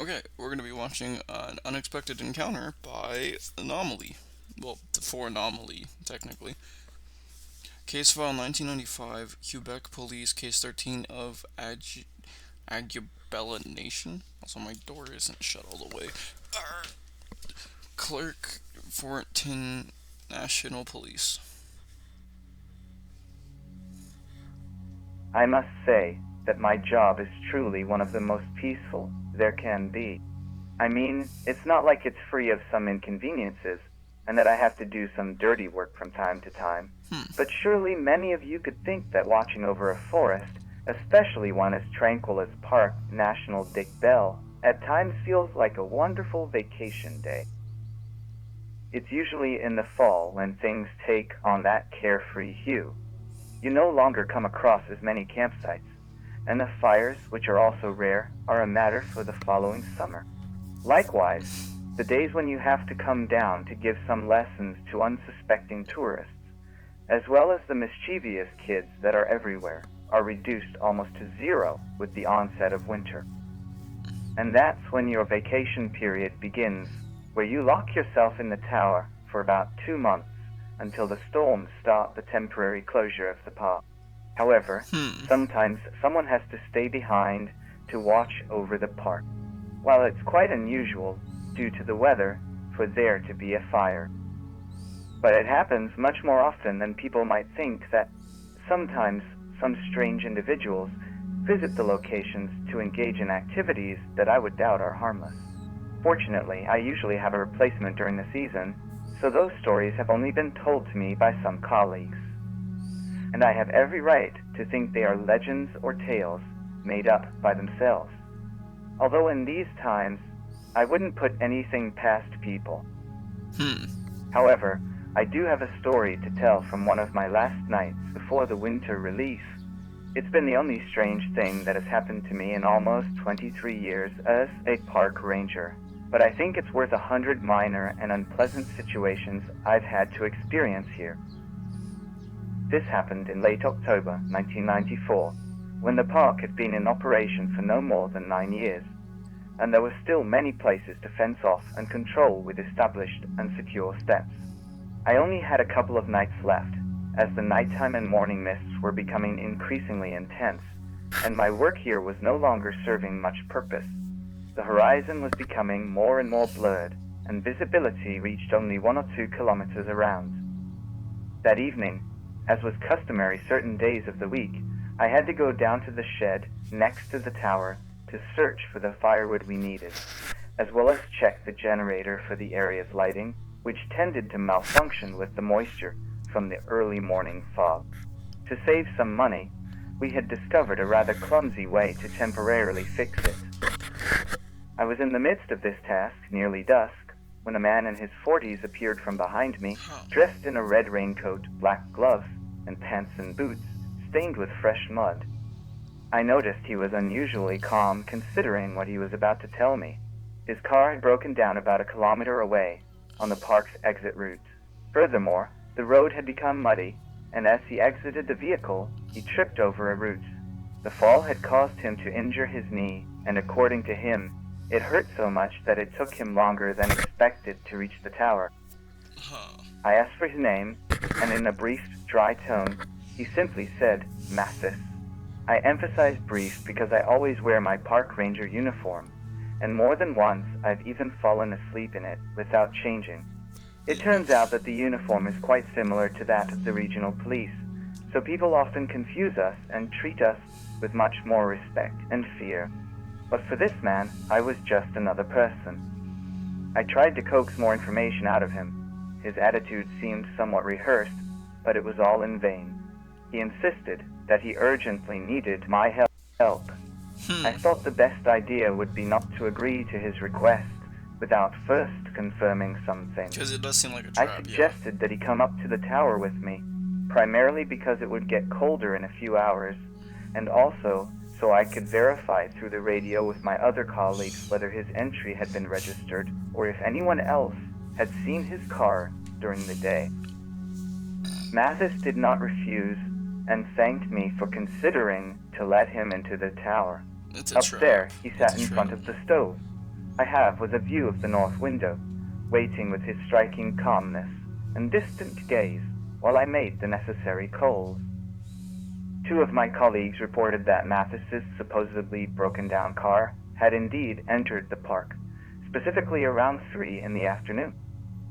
Okay, we're going to be watching an unexpected encounter by Anomaly. Well, for Anomaly, technically. Case file 1995, Quebec Police, case 13 of Agubella Nation. Also, my door isn't shut all the way. Arr. Clerk, Fortin National Police. I must say that my job is truly one of the most peaceful there can be. I mean, it's not like it's free of some inconveniences, and that I have to do some dirty work from time to time. But surely many of you could think that watching over a forest, especially one as tranquil as Park National Dick Bell, at times feels like a wonderful vacation day. It's usually in the fall when things take on that carefree hue. You no longer come across as many campsites, and the fires, which are also rare, are a matter for the following summer. Likewise, the days when you have to come down to give some lessons to unsuspecting tourists, as well as the mischievous kids that are everywhere, are reduced almost to zero with the onset of winter. And that's when your vacation period begins, where you lock yourself in the tower for about 2 months until the storms start the temporary closure of the park. However, sometimes someone has to stay behind to watch over the park, while it's quite unusual, due to the weather, for there to be a fire. But it happens much more often than people might think that sometimes some strange individuals visit the locations to engage in activities that I would doubt are harmless. Fortunately, I usually have a replacement during the season, so those stories have only been told to me by some colleagues. And I have every right to think they are legends or tales made up by themselves. Although in these times, I wouldn't put anything past people. However, I do have a story to tell from one of my last nights before the winter release. It's been the only strange thing that has happened to me in almost 23 years as a park ranger, but I think it's worth 100 minor and unpleasant situations I've had to experience here. This happened in late October 1994, when the park had been in operation for no more than 9 years, and there were still many places to fence off and control with established and secure steps. I only had a couple of nights left, as the nighttime and morning mists were becoming increasingly intense, and my work here was no longer serving much purpose. The horizon was becoming more and more blurred, and visibility reached only 1 or 2 kilometers around. That evening, as was customary certain days of the week, I had to go down to the shed next to the tower to search for the firewood we needed, as well as check the generator for the area's lighting, which tended to malfunction with the moisture from the early morning fog. To save some money, we had discovered a rather clumsy way to temporarily fix it. I was in the midst of this task, nearly dusk, when a man in his 40s appeared from behind me, dressed in a red raincoat, black gloves, and pants and boots, stained with fresh mud. I noticed he was unusually calm considering what he was about to tell me. His car had broken down about a kilometer away, on the park's exit route. Furthermore, the road had become muddy, and as he exited the vehicle, he tripped over a root. The fall had caused him to injure his knee, and according to him, it hurt so much that it took him longer than expected to reach the tower. I asked for his name, and in a brief, dry tone, he simply said, Mathis. I emphasize brief because I always wear my park ranger uniform, and more than once I've even fallen asleep in it without changing. It turns out that the uniform is quite similar to that of the regional police, so people often confuse us and treat us with much more respect and fear. But for this man, I was just another person. I tried to coax more information out of him. His attitude seemed somewhat rehearsed, but it was all in vain. He insisted that he urgently needed my help. I thought the best idea would be not to agree to his request without first confirming something. Because it does seem like a trap, I suggested that he come up to the tower with me, primarily because it would get colder in a few hours, and also so I could verify through the radio with my other colleagues whether his entry had been registered or if anyone else had seen his car during the day. Mathis did not refuse and thanked me for considering to let him into the tower. Up there, he sat in front of the stove, I have was a view of the north window, waiting with his striking calmness and distant gaze while I made the necessary calls. Two of my colleagues reported that Mathis's supposedly broken-down car had indeed entered the park, specifically around 3 in the afternoon.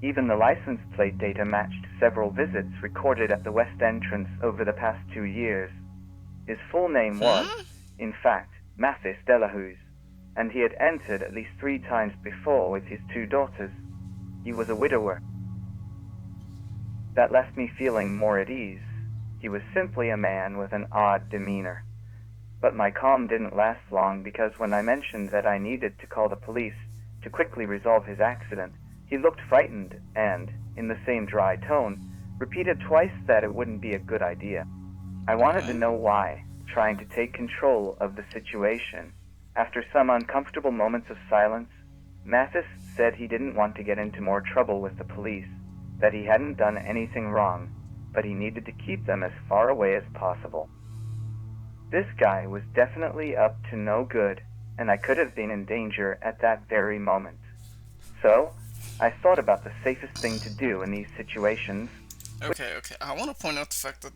Even the license plate data matched several visits recorded at the west entrance over the past 2 years. His full name was, in fact, Mathis Delahousse, and he had entered at least 3 times before with his 2 daughters. He was a widower. That left me feeling more at ease. He was simply a man with an odd demeanor. But my calm didn't last long, because when I mentioned that I needed to call the police to quickly resolve his accident, he looked frightened and, in the same dry tone, repeated twice that it wouldn't be a good idea. I wanted to know why, trying to take control of the situation. After some uncomfortable moments of silence, Mathis said he didn't want to get into more trouble with the police, that he hadn't done anything wrong, but he needed to keep them as far away as possible. This guy was definitely up to no good, and I could have been in danger at that very moment. So, I thought about the safest thing to do in these situations. Okay. I want to point out the fact that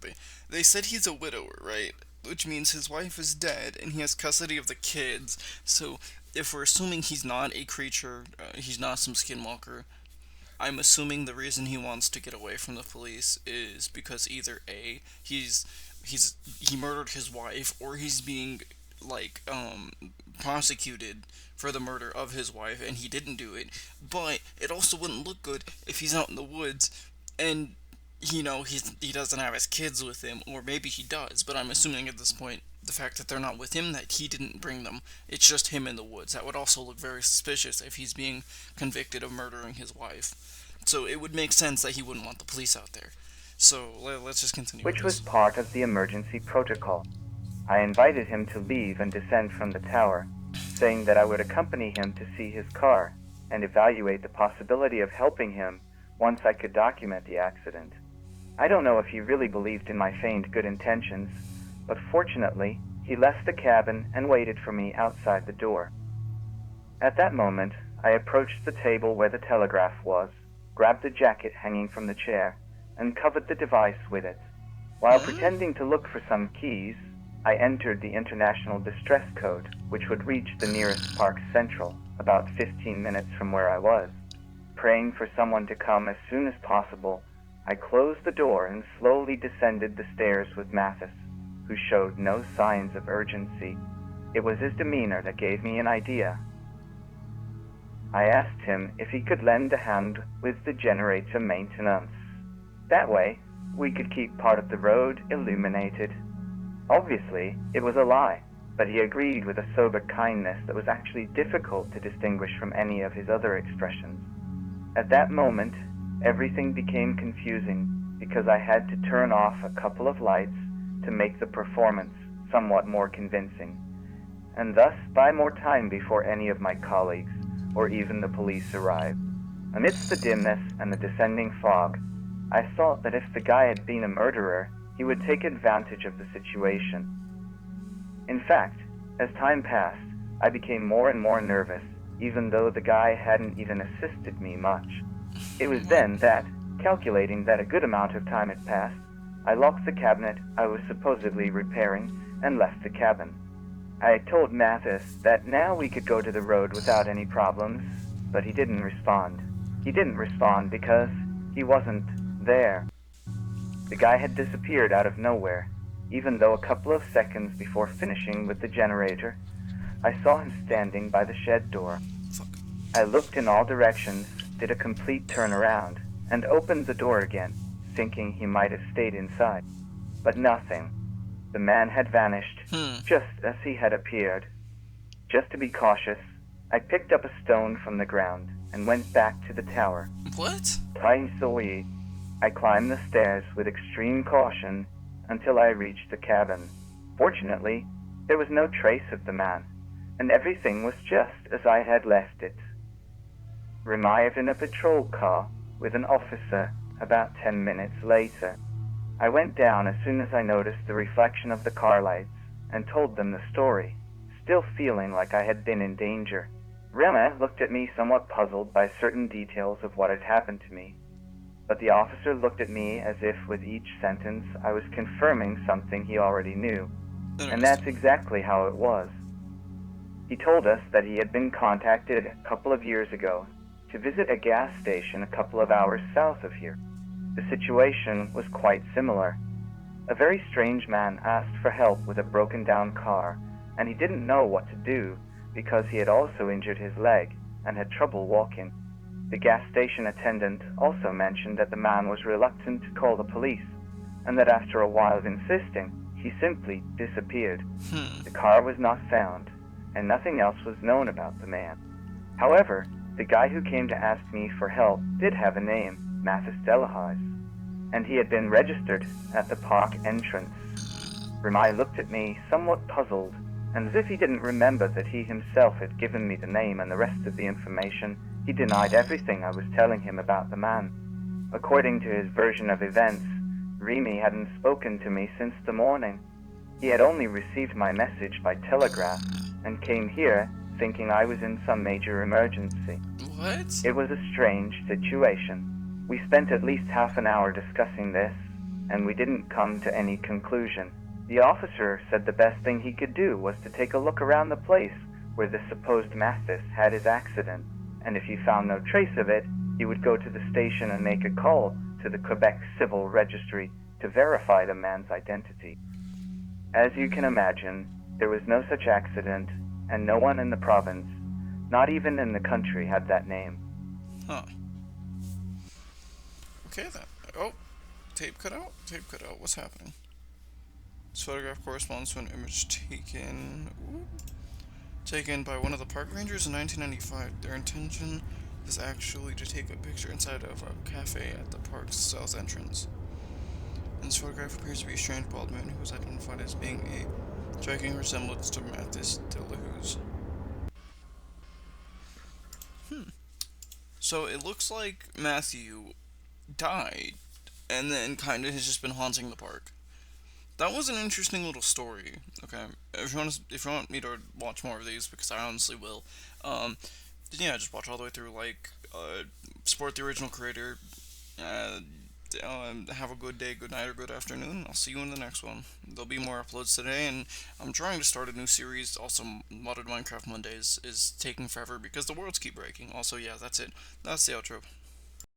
they said he's a widower, right? Which means his wife is dead and he has custody of the kids. So if we're assuming he's not a creature, he's not some skinwalker, I'm assuming the reason he wants to get away from the police is because either A, he murdered his wife, or he's being like prosecuted for the murder of his wife and he didn't do it. But it also wouldn't look good if he's out in the woods and he doesn't have his kids with him, or maybe he does, but I'm assuming at this point the fact that they're not with him, that he didn't bring them, it's just him in the woods. That would also look very suspicious if he's being convicted of murdering his wife. So it would make sense that he wouldn't want the police out there. So let's just continue with Which was this. part of the emergency protocol. I invited him to leave and descend from the tower, saying that I would accompany him to see his car and evaluate the possibility of helping him once I could document the accident. I don't know if he really believed in my feigned good intentions, but fortunately, he left the cabin and waited for me outside the door. At that moment, I approached the table where the telegraph was, grabbed the jacket hanging from the chair, and covered the device with it. While pretending to look for some keys, I entered the international distress code, which would reach the nearest Park Central, about 15 minutes from where I was. Praying for someone to come as soon as possible, I closed the door and slowly descended the stairs with Mathis, who showed no signs of urgency. It was his demeanor that gave me an idea. I asked him if he could lend a hand with the generator maintenance. That way, we could keep part of the road illuminated. Obviously, it was a lie, but he agreed with a sober kindness that was actually difficult to distinguish from any of his other expressions. At that moment, everything became confusing because I had to turn off a couple of lights to make the performance somewhat more convincing, and thus buy more time before any of my colleagues or even the police arrived. Amidst the dimness and the descending fog, I thought that if the guy had been a murderer, he would take advantage of the situation. In fact, as time passed, I became more and more nervous, even though the guy hadn't even assisted me much. It was then that, calculating that a good amount of time had passed, I locked the cabinet I was supposedly repairing and left the cabin. I told Mathis that now we could go to the road without any problems, but he didn't respond. He didn't respond because he wasn't there. The guy had disappeared out of nowhere, even though a couple of seconds before finishing with the generator, I saw him standing by the shed door. Fuck. I looked in all directions, did a complete turnaround, and opened the door again, thinking he might have stayed inside. But nothing. The man had vanished, just as he had appeared. Just to be cautious, I picked up a stone from the ground and went back to the tower. What? I climbed the stairs with extreme caution until I reached the cabin. Fortunately, there was no trace of the man, and everything was just as I had left it. Arrived in a patrol car with an officer about 10 minutes later. I went down as soon as I noticed the reflection of the car lights and told them the story, still feeling like I had been in danger. Rema looked at me somewhat puzzled by certain details of what had happened to me, but the officer looked at me as if with each sentence I was confirming something he already knew, and that's Interesting. exactly how it was. He told us that he had been contacted a couple of years ago to visit a gas station a couple of hours south of here. The situation was quite similar. A very strange man asked for help with a broken down car, and he didn't know what to do because he had also injured his leg and had trouble walking. The gas station attendant also mentioned that the man was reluctant to call the police, and that after a while of insisting, he simply disappeared. Hmm. The car was not found, and nothing else was known about the man. However, the guy who came to ask me for help did have a name, Mathis Delahise, and he had been registered at the park entrance. Remai looked at me somewhat puzzled, and as if he didn't remember that he himself had given me the name and the rest of the information, he denied everything I was telling him about the man. According to his version of events, Remy hadn't spoken to me since the morning. He had only received my message by telegraph and came here thinking I was in some major emergency. What? It was a strange situation. We spent at least half an hour discussing this, and we didn't come to any conclusion. The officer said the best thing he could do was to take a look around the place where the supposed Mathis had his accident, and if he found no trace of it, he would go to the station and make a call to the Quebec Civil Registry to verify the man's identity. As you can imagine, there was no such accident, and no one in the province, not even in the country, had that name. Huh. Okay then. Oh, tape cut out? Tape cut out. What's happening? This photograph corresponds to an image taken by one of the park rangers in 1995. Their intention is actually to take a picture inside of a cafe at the park's south entrance. In this photograph appears to be a strange bald man who was identified as being a striking resemblance to Mathis Delahousse. So it looks like Matthew died and then kind of has just been haunting the park. That was an interesting little story. Okay, if you want me to watch more of these, because I honestly will, yeah, just watch all the way through. Like, support the original creator. Uh, have a good day, good night, or good afternoon. I'll see you in the next one. There'll be more uploads today, and I'm trying to start a new series. Also, Modded Minecraft Mondays is taking forever because the worlds keep breaking. Also, yeah, that's it. That's the outro.